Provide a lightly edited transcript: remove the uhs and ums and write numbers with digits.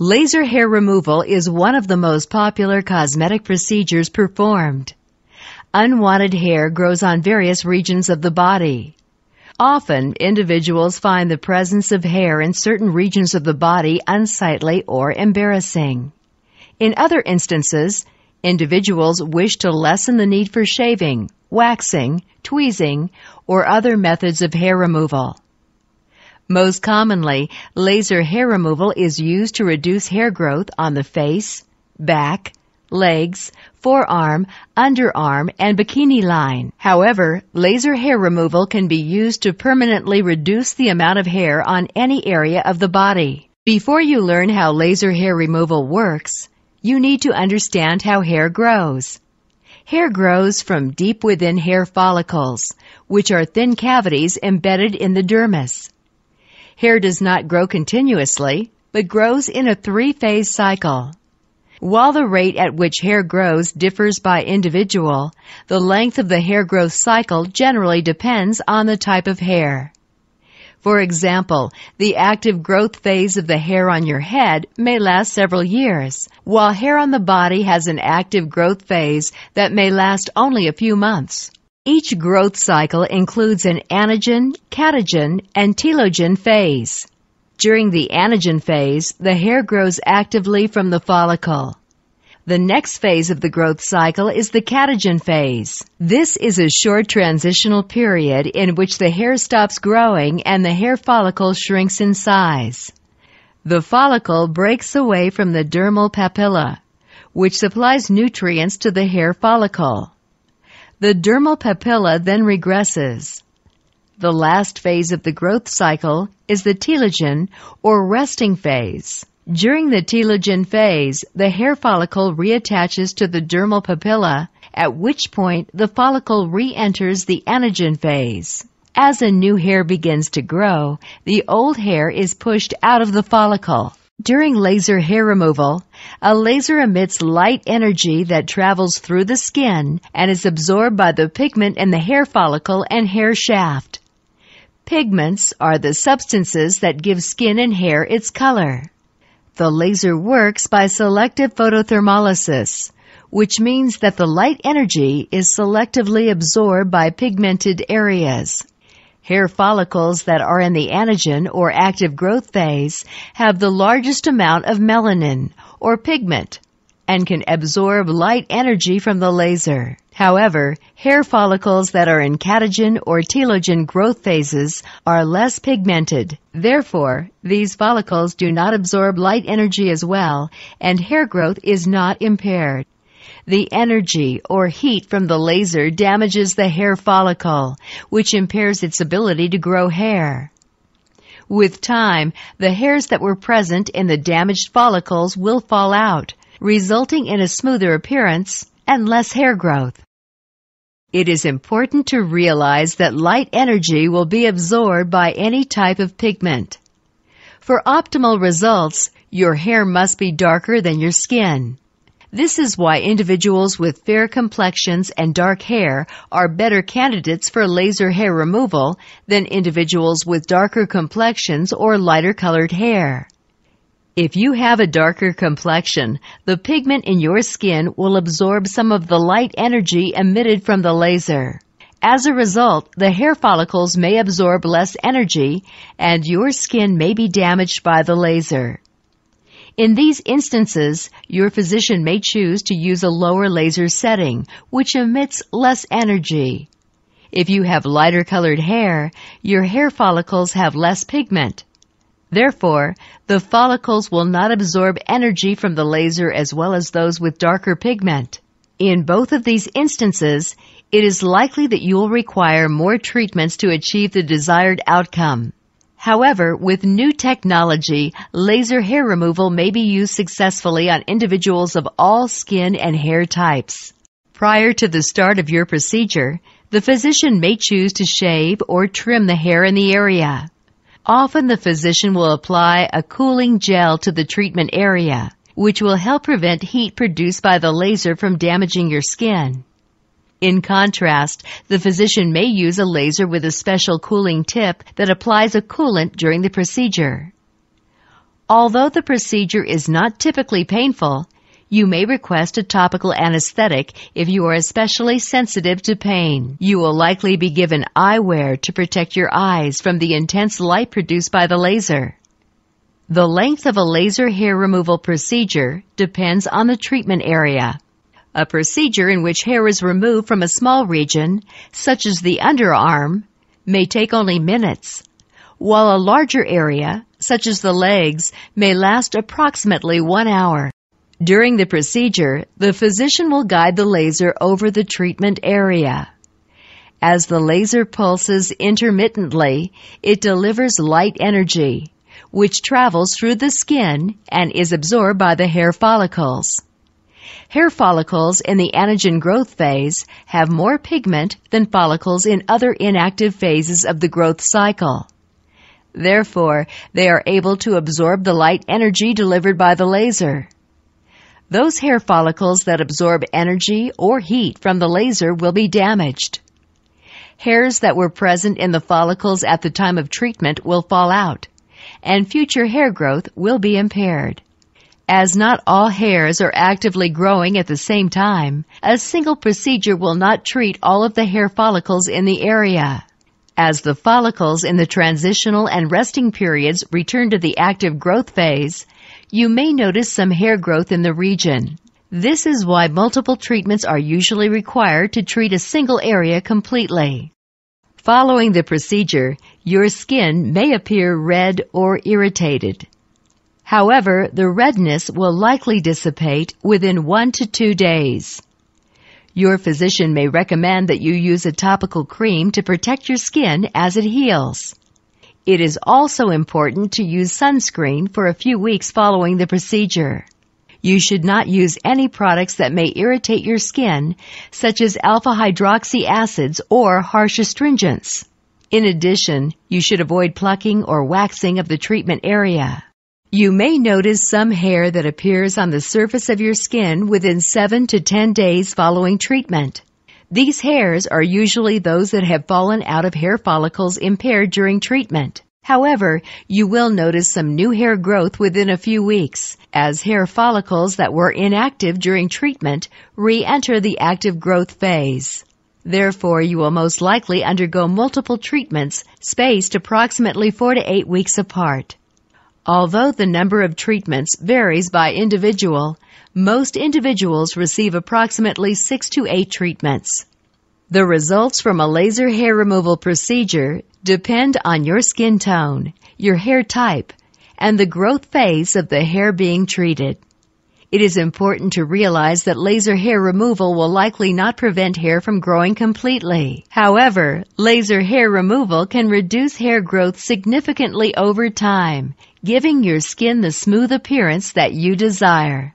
Laser hair removal is one of the most popular cosmetic procedures performed. Unwanted hair grows on various regions of the body. Often, individuals find the presence of hair in certain regions of the body unsightly or embarrassing. In other instances, individuals wish to lessen the need for shaving, waxing, tweezing, or other methods of hair removal. Most commonly, laser hair removal is used to reduce hair growth on the face, back, legs, forearm, underarm, and bikini line. However, laser hair removal can be used to permanently reduce the amount of hair on any area of the body. Before you learn how laser hair removal works, you need to understand how hair grows. Hair grows from deep within hair follicles, which are thin cavities embedded in the dermis. Hair does not grow continuously, but grows in a three-phase cycle. While the rate at which hair grows differs by individual, the length of the hair growth cycle generally depends on the type of hair. For example, the active growth phase of the hair on your head may last several years, while hair on the body has an active growth phase that may last only a few months. Each growth cycle includes an anagen, catagen, and telogen phase. During the anagen phase, the hair grows actively from the follicle. The next phase of the growth cycle is the catagen phase. This is a short transitional period in which the hair stops growing and the hair follicle shrinks in size. The follicle breaks away from the dermal papilla, which supplies nutrients to the hair follicle. The dermal papilla then regresses. The last phase of the growth cycle is the telogen or resting phase. During the telogen phase, the hair follicle reattaches to the dermal papilla, at which point the follicle re-enters the anagen phase. As a new hair begins to grow, the old hair is pushed out of the follicle. During laser hair removal, a laser emits light energy that travels through the skin and is absorbed by the pigment in the hair follicle and hair shaft. Pigments are the substances that give skin and hair its color. The laser works by selective photothermolysis, which means that the light energy is selectively absorbed by pigmented areas. Hair follicles that are in the anagen or active growth phase have the largest amount of melanin or pigment and can absorb light energy from the laser. However, hair follicles that are in catagen or telogen growth phases are less pigmented. Therefore, these follicles do not absorb light energy as well, and hair growth is not impaired. The energy or heat from the laser damages the hair follicle, which impairs its ability to grow hair. With time, the hairs that were present in the damaged follicles will fall out, resulting in a smoother appearance and less hair growth. It is important to realize that light energy will be absorbed by any type of pigment. For optimal results, your hair must be darker than your skin. This is why individuals with fair complexions and dark hair are better candidates for laser hair removal than individuals with darker complexions or lighter colored hair. If you have a darker complexion, the pigment in your skin will absorb some of the light energy emitted from the laser. As a result, the hair follicles may absorb less energy and your skin may be damaged by the laser. In these instances, your physician may choose to use a lower laser setting, which emits less energy. If you have lighter colored hair, your hair follicles have less pigment. Therefore, the follicles will not absorb energy from the laser as well as those with darker pigment. In both of these instances, it is likely that you will require more treatments to achieve the desired outcome. However, with new technology, laser hair removal may be used successfully on individuals of all skin and hair types. Prior to the start of your procedure, the physician may choose to shave or trim the hair in the area. Often the physician will apply a cooling gel to the treatment area, which will help prevent heat produced by the laser from damaging your skin. In contrast, the physician may use a laser with a special cooling tip that applies a coolant during the procedure. Although the procedure is not typically painful, you may request a topical anesthetic if you are especially sensitive to pain. You will likely be given eyewear to protect your eyes from the intense light produced by the laser. The length of a laser hair removal procedure depends on the treatment area. A procedure in which hair is removed from a small region, such as the underarm, may take only minutes, while a larger area, such as the legs, may last approximately 1 hour. During the procedure, the physician will guide the laser over the treatment area. As the laser pulses intermittently, it delivers light energy, which travels through the skin and is absorbed by the hair follicles. Hair follicles in the anagen growth phase have more pigment than follicles in other inactive phases of the growth cycle. Therefore, they are able to absorb the light energy delivered by the laser. Those hair follicles that absorb energy or heat from the laser will be damaged. Hairs that were present in the follicles at the time of treatment will fall out, and future hair growth will be impaired. As not all hairs are actively growing at the same time, a single procedure will not treat all of the hair follicles in the area. As the follicles in the transitional and resting periods return to the active growth phase, you may notice some hair growth in the region. This is why multiple treatments are usually required to treat a single area completely. Following the procedure, your skin may appear red or irritated. However, the redness will likely dissipate within 1 to 2 days. Your physician may recommend that you use a topical cream to protect your skin as it heals. It is also important to use sunscreen for a few weeks following the procedure. You should not use any products that may irritate your skin, such as alpha hydroxy acids or harsh astringents. In addition, you should avoid plucking or waxing of the treatment area. You may notice some hair that appears on the surface of your skin within 7 to 10 days following treatment. These hairs are usually those that have fallen out of hair follicles impaired during treatment. However, you will notice some new hair growth within a few weeks, as hair follicles that were inactive during treatment re-enter the active growth phase. Therefore, you will most likely undergo multiple treatments spaced approximately 4 to 8 weeks apart. Although the number of treatments varies by individual, most individuals receive approximately 6 to 8 treatments. The results from a laser hair removal procedure depend on your skin tone, your hair type, and the growth phase of the hair being treated. It is important to realize that laser hair removal will likely not prevent hair from growing completely. However, laser hair removal can reduce hair growth significantly over time, giving your skin the smooth appearance that you desire.